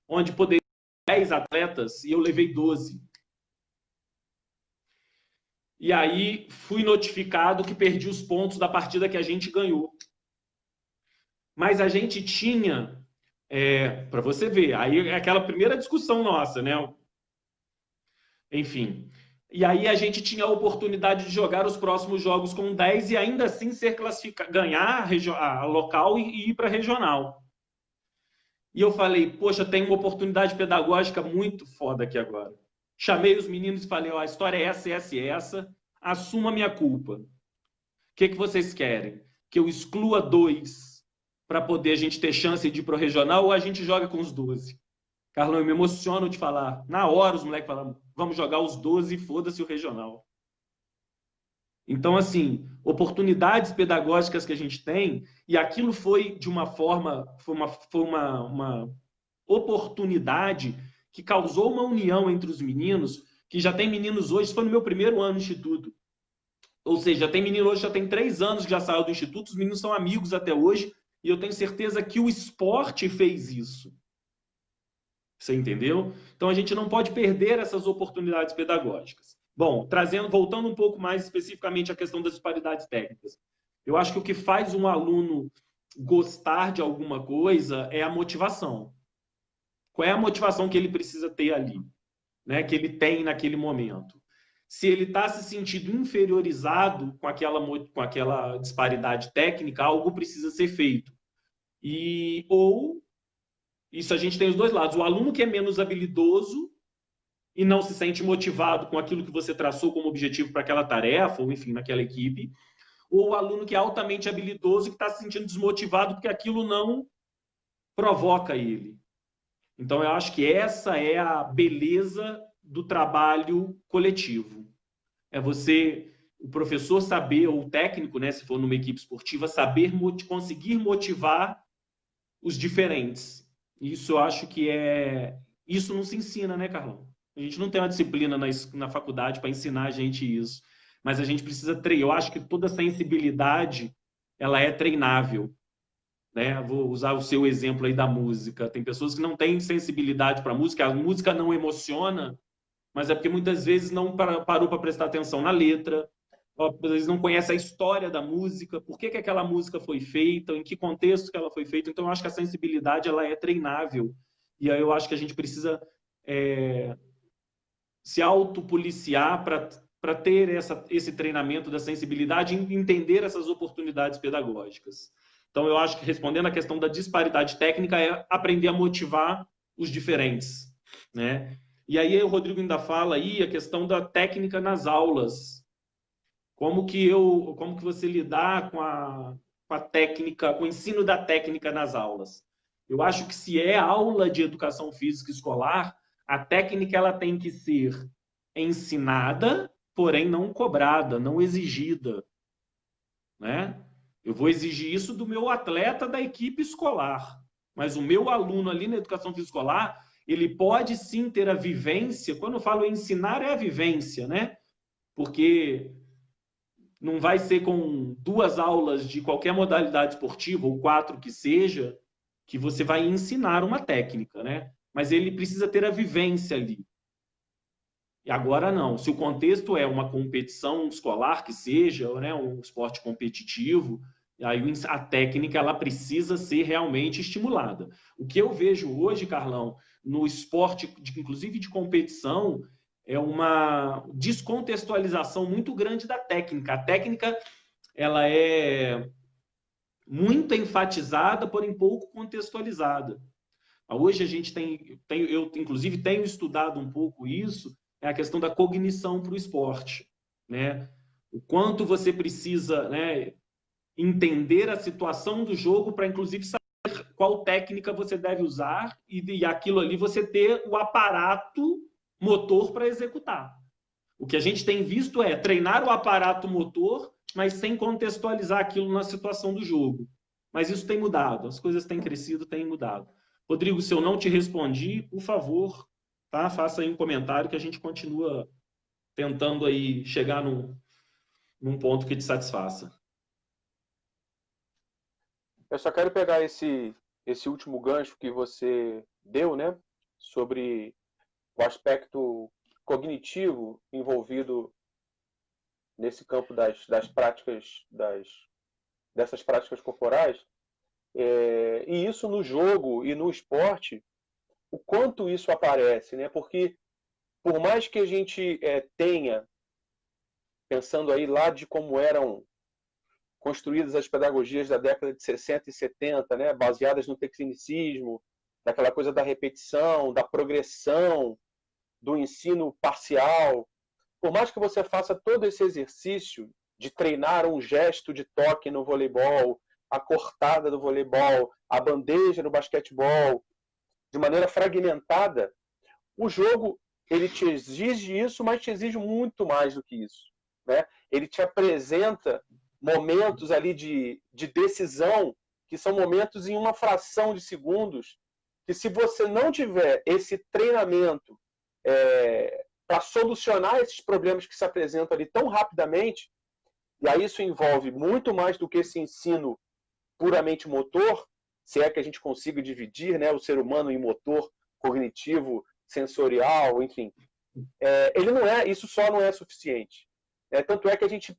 onde poderia ter 10 atletas e eu levei 12. E aí fui notificado que perdi os pontos da partida que a gente ganhou. Mas a gente tinha... para você ver, aí é aquela primeira discussão nossa, né? Enfim. E aí a gente tinha a oportunidade de jogar os próximos jogos com 10 e ainda assim ser classificado, ganhar a local e ir para regional. E eu falei, poxa, tem uma oportunidade pedagógica muito foda aqui agora. Chamei os meninos e falei, ó, a história é essa, essa e essa, assuma a minha culpa. O que vocês querem? Que eu exclua 2 para poder a gente ter chance de ir para o regional ou a gente joga com os 12? Carlão, eu me emociono de falar. Na hora os moleques falaram, vamos jogar os 12 e foda-se o regional. Então, assim, oportunidades pedagógicas que a gente tem, e aquilo foi de uma forma, foi uma oportunidade que causou uma união entre os meninos, que já tem meninos hoje, foi no meu primeiro ano no Instituto. Ou seja, tem menino hoje, já tem 3 anos que já saiu do Instituto, os meninos são amigos até hoje, e eu tenho certeza que o esporte fez isso. Você entendeu? Então, a gente não pode perder essas oportunidades pedagógicas. Bom, voltando um pouco mais especificamente à questão das disparidades técnicas. Eu acho que o que faz um aluno gostar de alguma coisa é a motivação. Qual é a motivação que ele precisa ter ali, né? Que ele tem naquele momento? Se ele está se sentindo inferiorizado com aquela disparidade técnica, algo precisa ser feito. Ou isso a gente tem os dois lados. O aluno que é menos habilidoso e não se sente motivado com aquilo que você traçou como objetivo para aquela tarefa, ou enfim, naquela equipe. Ou o aluno que é altamente habilidoso e que está se sentindo desmotivado porque aquilo não provoca ele. Então, eu acho que essa é a beleza do trabalho coletivo. É você, o professor saber, ou o técnico, né, se for numa equipe esportiva, saber conseguir motivar os diferentes. Isso eu acho que isso não se ensina, né, Carlão? A gente não tem uma disciplina na faculdade para ensinar a gente isso. Mas a gente precisa treinar. Eu acho que toda sensibilidade ela é treinável. Né? Vou usar o seu exemplo aí da música. Tem pessoas que não têm sensibilidade para a música não emociona, mas é porque muitas vezes não parou para prestar atenção na letra, eles não conhecem a história da música, por que que aquela música foi feita, em que contexto que ela foi feita. Então, eu acho que a sensibilidade ela é treinável. E aí eu acho que a gente precisa se autopoliciar para ter esse treinamento da sensibilidade e entender essas oportunidades pedagógicas. Então, eu acho que, respondendo à questão da disparidade técnica, é aprender a motivar os diferentes, né? E aí o Rodrigo ainda fala aí a questão da técnica nas aulas. Como que você lidar com a técnica, com o ensino da técnica nas aulas? Eu acho que se é aula de educação física escolar, a técnica ela tem que ser ensinada, porém não cobrada, não exigida, né? Eu vou exigir isso do meu atleta da equipe escolar, mas o meu aluno ali na educação física escolar, ele pode sim ter a vivência. Quando eu falo ensinar, é a vivência, né? Porque não vai ser com 2 aulas de qualquer modalidade esportiva, ou 4 que seja, que você vai ensinar uma técnica, né? Mas ele precisa ter a vivência ali. E agora não. Se o contexto é uma competição escolar que seja, né, um esporte competitivo, aí a técnica ela precisa ser realmente estimulada. O que eu vejo hoje, Carlão, no esporte, inclusive de competição, é uma descontextualização muito grande da técnica. A técnica ela é muito enfatizada, porém pouco contextualizada. Hoje a gente eu inclusive tenho estudado um pouco isso, é a questão da cognição para o esporte, né? O quanto você precisa, né, entender a situação do jogo para, inclusive, saber qual técnica você deve usar e aquilo ali você ter o aparato motor para executar. O que a gente tem visto é treinar o aparato motor, mas sem contextualizar aquilo na situação do jogo. Mas isso tem mudado, as coisas têm crescido, têm mudado. Rodrigo, se eu não te respondi, por favor, tá? Faça aí um comentário que a gente continua tentando aí chegar num ponto que te satisfaça. Eu só quero pegar esse último gancho que você deu, né? Sobre o aspecto cognitivo envolvido nesse campo das práticas, dessas práticas corporais. E isso no jogo e no esporte, o quanto isso aparece, né? Porque por mais que a gente tenha, pensando aí lá de como eram construídas as pedagogias da década de 60 e 70, né? Baseadas no tecnicismo, daquela coisa da repetição, da progressão, do ensino parcial, por mais que você faça todo esse exercício de treinar um gesto de toque no voleibol, a cortada do voleibol, a bandeja no basquetebol, de maneira fragmentada, o jogo ele te exige isso, mas te exige muito mais do que isso, né? Ele te apresenta momentos ali de decisão, que são momentos em uma fração de segundos, que se você não tiver esse treinamento para solucionar esses problemas que se apresentam ali tão rapidamente, e aí isso envolve muito mais do que esse ensino puramente motor, se é que a gente consiga dividir, né, o ser humano em motor, cognitivo, sensorial, enfim. Ele não é, isso só não é suficiente. Tanto é que a gente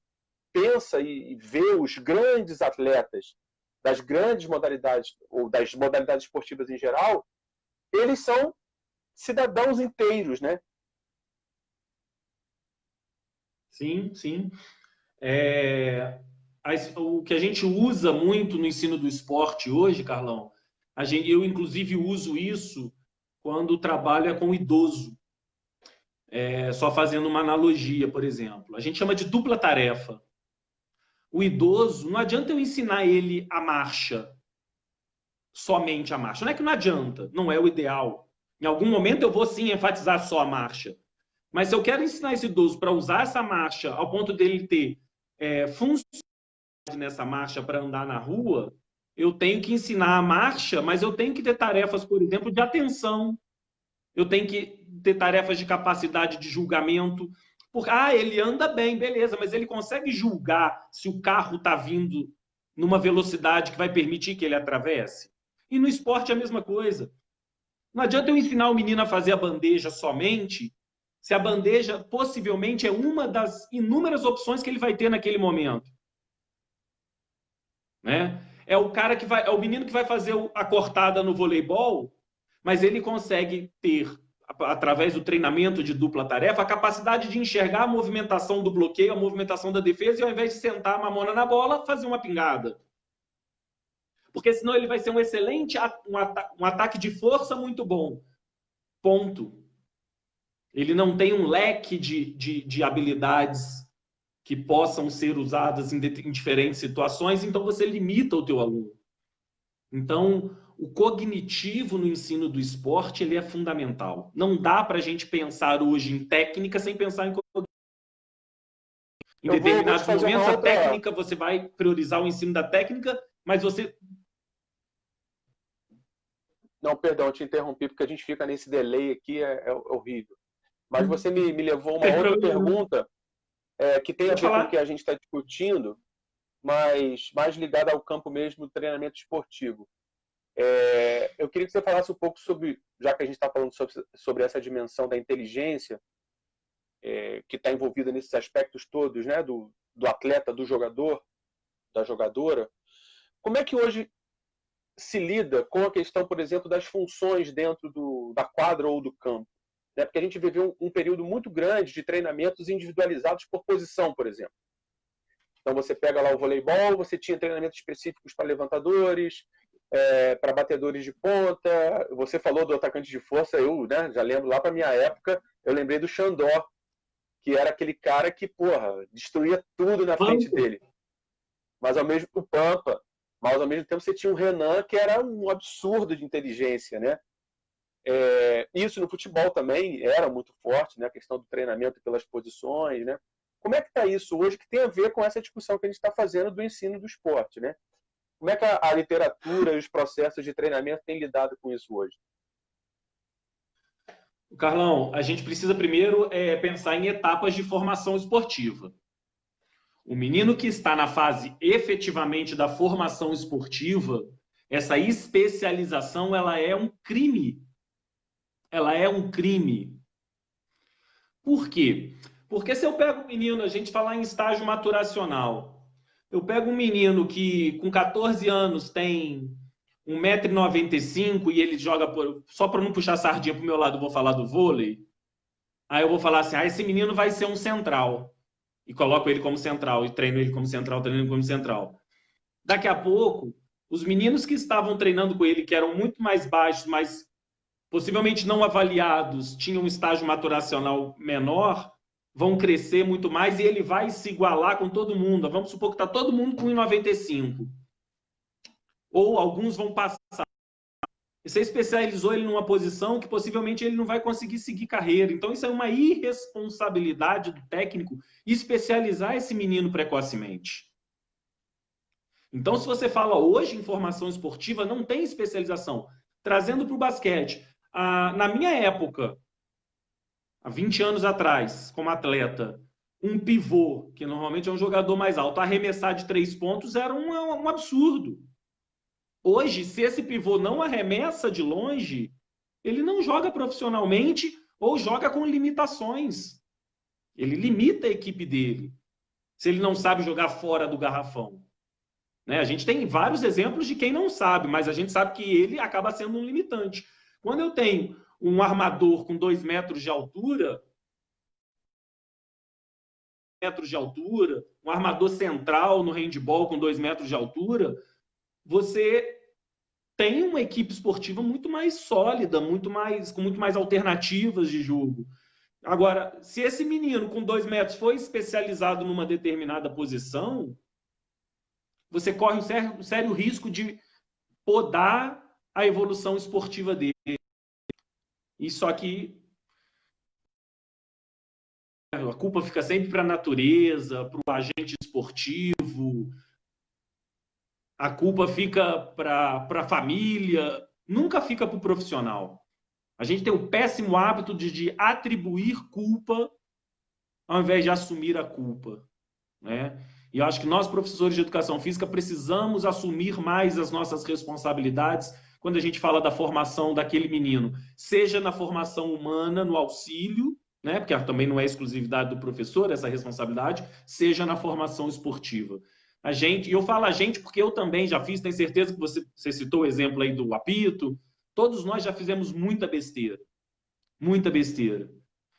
pensa e vê os grandes atletas das grandes modalidades, ou das modalidades esportivas em geral, eles são cidadãos inteiros, né? Sim, sim. O que a gente usa muito no ensino do esporte hoje, Carlão, eu inclusive uso isso quando trabalho com o idoso. Só fazendo uma analogia, por exemplo. A gente chama de dupla tarefa. O idoso, não adianta eu ensinar ele a marcha, somente a marcha. Não é que não adianta, não é o ideal. Em algum momento eu vou sim enfatizar só a marcha. Mas se eu quero ensinar esse idoso para usar essa marcha ao ponto dele ter funcionalidade nessa marcha para andar na rua, eu tenho que ensinar a marcha, mas eu tenho que ter tarefas, por exemplo, de atenção. Eu tenho que ter tarefas de capacidade de julgamento. Porque, ele anda bem, beleza, mas ele consegue julgar se o carro está vindo numa velocidade que vai permitir que ele atravesse? E no esporte é a mesma coisa. Não adianta eu ensinar o menino a fazer a bandeja somente se a bandeja possivelmente é uma das inúmeras opções que ele vai ter naquele momento, né? É o cara que vai, é o menino que vai fazer a cortada no voleibol, mas ele consegue ter, através do treinamento de dupla tarefa, a capacidade de enxergar a movimentação do bloqueio, a movimentação da defesa, e ao invés de sentar a mamona na bola, fazer uma pingada. Porque senão ele vai ser um excelente um ataque de força muito bom. Ponto. Ele não tem um leque de habilidades que possam ser usadas em diferentes situações, então você limita o teu aluno. Então, o cognitivo no ensino do esporte ele é fundamental. Não dá para a gente pensar hoje em técnica sem pensar em cognitivo. Em determinados momentos, a técnica, você vai priorizar o ensino da técnica, mas você... Não, perdão, te interrompi, porque a gente fica nesse delay aqui, é horrível. Mas você me levou uma outra pergunta que tem a ver com o que a gente está discutindo, mas mais ligada ao campo mesmo do treinamento esportivo. Eu queria que você falasse um pouco sobre, já que a gente está falando sobre essa dimensão da inteligência, que está envolvida nesses aspectos todos, né, do atleta, do jogador, da jogadora. Como é que hoje se lida com a questão, por exemplo, das funções dentro da quadra ou do campo? Né? Porque a gente viveu um período muito grande de treinamentos individualizados por posição, por exemplo. Então você pega lá o voleibol, você tinha treinamentos específicos para levantadores, para batedores de ponta. Você falou do atacante de força, eu, né, já lembro lá para minha época, eu lembrei do Xandó, que era aquele cara que, porra, destruía tudo na frente dele. Mas ao mesmo tempo, Pampa, mas ao mesmo tempo você tinha o Renan, que era um absurdo de inteligência, né? Isso no futebol também era muito forte, né? A questão do treinamento pelas posições, né? Como é que está isso hoje, que tem a ver com essa discussão que a gente está fazendo do ensino do esporte, né? Como é que a literatura e os processos de treinamento têm lidado com isso hoje? Carlão, a gente precisa primeiro pensar em etapas de formação esportiva. O menino que está na fase efetivamente da formação esportiva, essa especialização, ela é um crime. Ela é um crime. Por quê? Porque se eu pego um menino, a gente falar em estágio maturacional, eu pego um menino que com 14 anos tem 1,95 m e ele joga só para não puxar sardinha para o meu lado, eu vou falar do vôlei. Aí eu vou falar assim, esse menino vai ser um central. E coloco ele como central, e treino ele como central, treino ele como central. Daqui a pouco, os meninos que estavam treinando com ele, que eram muito mais baixos, mas possivelmente não avaliados, tinham um estágio maturacional menor, vão crescer muito mais e ele vai se igualar com todo mundo. Vamos supor que está todo mundo com 1,95 m. Ou alguns vão passar. Você especializou ele numa posição que possivelmente ele não vai conseguir seguir carreira. Então, isso é uma irresponsabilidade do técnico especializar esse menino precocemente. Então, se você fala hoje em formação esportiva, não tem especialização. Trazendo para o basquete, na minha época, há 20 anos atrás, como atleta, um pivô, que normalmente é um jogador mais alto, arremessar de 3 pontos era um absurdo. Hoje, se esse pivô não arremessa de longe, ele não joga profissionalmente ou joga com limitações. Ele limita a equipe dele, se ele não sabe jogar fora do garrafão. Né? A gente tem vários exemplos de quem não sabe, mas a gente sabe que ele acaba sendo um limitante. Quando eu tenho um armador com 2 metros de altura, um armador central no handball com 2 metros de altura, você tem uma equipe esportiva muito mais sólida, com muito mais alternativas de jogo. Agora, se esse menino com 2 metros foi especializado numa determinada posição, você corre um sério risco de podar a evolução esportiva dele. E só que a culpa fica sempre para a natureza, para o agente esportivo, a culpa fica para a família, nunca fica para o profissional. A gente tem o péssimo hábito de atribuir culpa ao invés de assumir a culpa, né? E eu acho que nós, professores de educação física, precisamos assumir mais as nossas responsabilidades quando a gente fala da formação daquele menino, seja na formação humana, no auxílio, né? Porque também não é exclusividade do professor essa responsabilidade, seja na formação esportiva. A gente, e eu falo a gente porque eu também já fiz, tenho certeza que você citou o exemplo aí do apito, todos nós já fizemos muita besteira, muita besteira.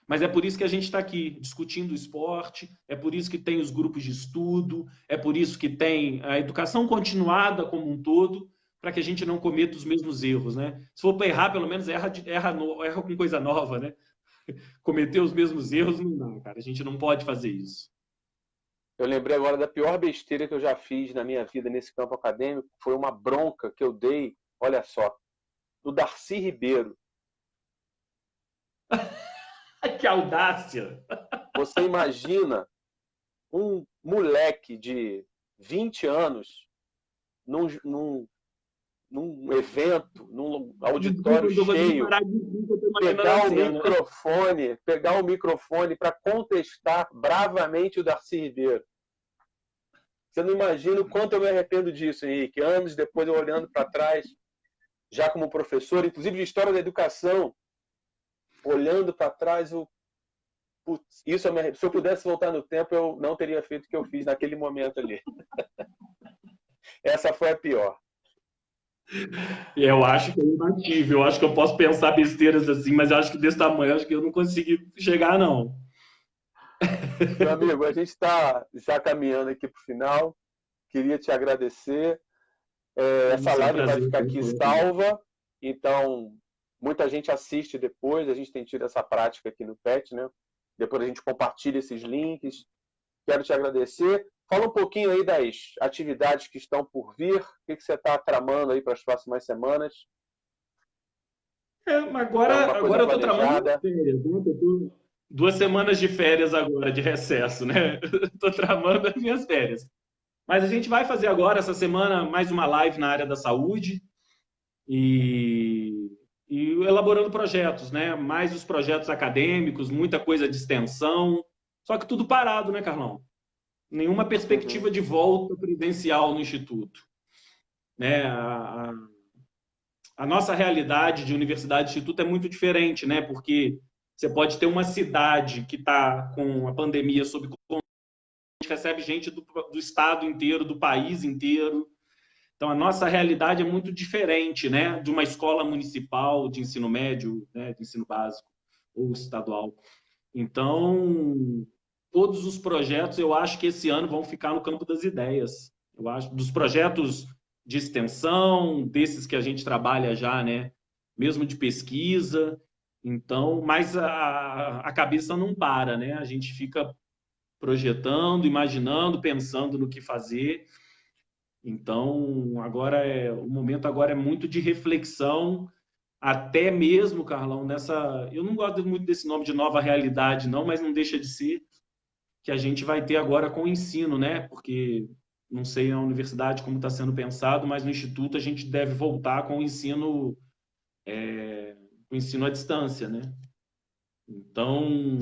Mas é por isso que a gente está aqui discutindo o esporte, é por isso que tem os grupos de estudo, é por isso que tem a educação continuada como um todo, para que a gente não cometa os mesmos erros, né? Se for para errar, pelo menos erra com coisa nova, né? Cometer os mesmos erros não dá, cara. A gente não pode fazer isso. Eu lembrei agora da pior besteira que eu já fiz na minha vida nesse campo acadêmico. Foi uma bronca que eu dei, olha só, do Darcy Ribeiro. Que audácia! Você imagina um moleque de 20 anos num evento, num auditório cheio, pegar o microfone para contestar bravamente o Darcy Ribeiro. Você não imagina o quanto eu me arrependo disso, Henrique. Anos depois, eu olhando para trás, já como professor, inclusive de História da Educação, olhando para trás, se eu pudesse voltar no tempo, eu não teria feito o que eu fiz naquele momento ali. Essa foi a pior. Eu acho que é imbatível. Eu acho que eu posso pensar besteiras assim, mas eu acho que desse tamanho, acho que eu não consegui chegar, não. Meu amigo, a gente está já caminhando aqui para o final. Queria te agradecer. Essa live vai ficar aqui salva. Então, muita gente assiste depois. A gente tem tido essa prática aqui no PET, né? Depois a gente compartilha esses links. Quero te agradecer. Fala um pouquinho aí das atividades que estão por vir. O que você está tramando aí para as próximas semanas? Agora eu estou tramando férias, né? 2 semanas de férias agora, de recesso, né? Estou tramando as minhas férias. Mas a gente vai fazer agora, essa semana, mais uma live na área da saúde e elaborando projetos, né? Mais os projetos acadêmicos, muita coisa de extensão, só que tudo parado, né, Carlão? Nenhuma perspectiva de volta presencial no Instituto. Né? A nossa realidade de universidade e instituto é muito diferente, né? Porque você pode ter uma cidade que está com a pandemia sob controle, a gente recebe gente do estado inteiro, do país inteiro. Então, a nossa realidade é muito diferente, né? De uma escola municipal de ensino médio, né? De ensino básico ou estadual. Então, todos os projetos, eu acho que esse ano vão ficar no campo das ideias. Eu acho, dos projetos de extensão, desses que a gente trabalha já, né? Mesmo de pesquisa. Então, mas a cabeça não para, né? A gente fica projetando, imaginando, pensando no que fazer. Então, o momento agora é muito de reflexão, até mesmo, Carlão, eu não gosto muito desse nome de nova realidade, não, mas não deixa de ser que a gente vai ter agora com o ensino, né? Porque não sei na universidade como está sendo pensado, mas no instituto a gente deve voltar com o ensino à distância, né? Então,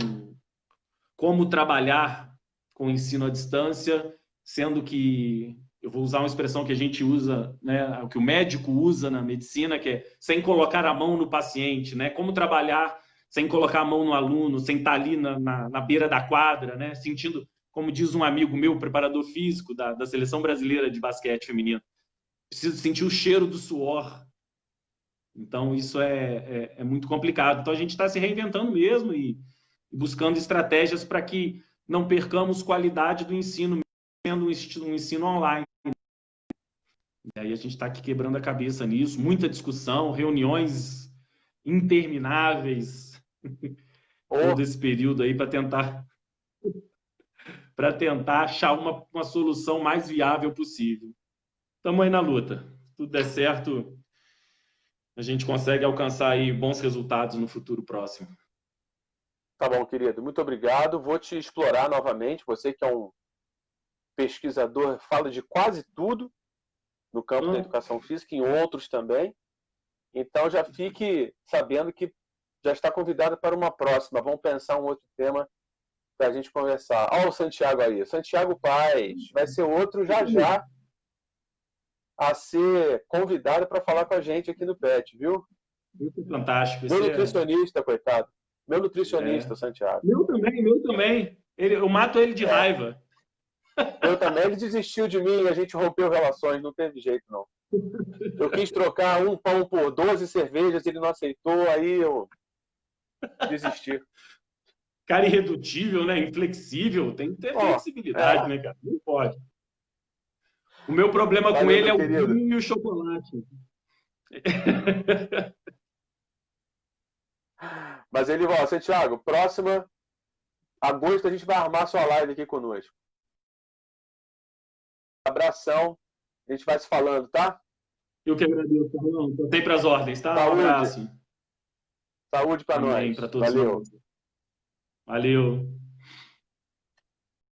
como trabalhar com o ensino à distância, sendo que eu vou usar uma expressão que a gente usa, né, o que o médico usa na medicina, que é sem colocar a mão no paciente, né? Como trabalhar sem colocar a mão no aluno, sem estar ali na beira da quadra, né? Sentindo, como diz um amigo meu, preparador físico da Seleção Brasileira de Basquete Feminino, preciso sentir o cheiro do suor. Então, isso é muito complicado. Então, a gente está se reinventando mesmo e buscando estratégias para que não percamos qualidade do ensino, sendo um ensino online. E aí a gente está aqui quebrando a cabeça nisso, muita discussão, reuniões intermináveis todo esse período aí para tentar achar uma solução mais viável possível. Estamos aí na luta. Se tudo der certo, a gente consegue alcançar aí bons resultados no futuro próximo. Tá bom, querido. Muito obrigado. Vou te explorar novamente. Você que é um pesquisador, fala de quase tudo no campo da educação física, em outros também. Então, já fique sabendo que já está convidado para uma próxima. Vamos pensar um outro tema para a gente conversar. Olha o Santiago aí. Santiago Paz. Vai ser outro já a ser convidado para falar com a gente aqui no PET, viu? Muito fantástico. Meu nutricionista, coitado. Meu nutricionista, Santiago. Meu também. Eu mato ele de raiva. Eu também, ele desistiu de mim e a gente rompeu relações, não teve jeito, não. Eu quis trocar um pão por 12 cervejas, ele não aceitou, aí eu desisti. Cara irredutível, né? Inflexível. Tem que ter flexibilidade, né, cara? Não pode. O meu problema com ele é o vinho e o chocolate. Mas ele, ó, Santiago, próxima, agosto a gente vai armar sua live aqui conosco. Abração, a gente vai se falando, tá? Eu que agradeço, Carlão. Tô sempre às ordens, tá? Saúde. Um abraço. Saúde pra nós. Para todos Valeu. nós. Valeu.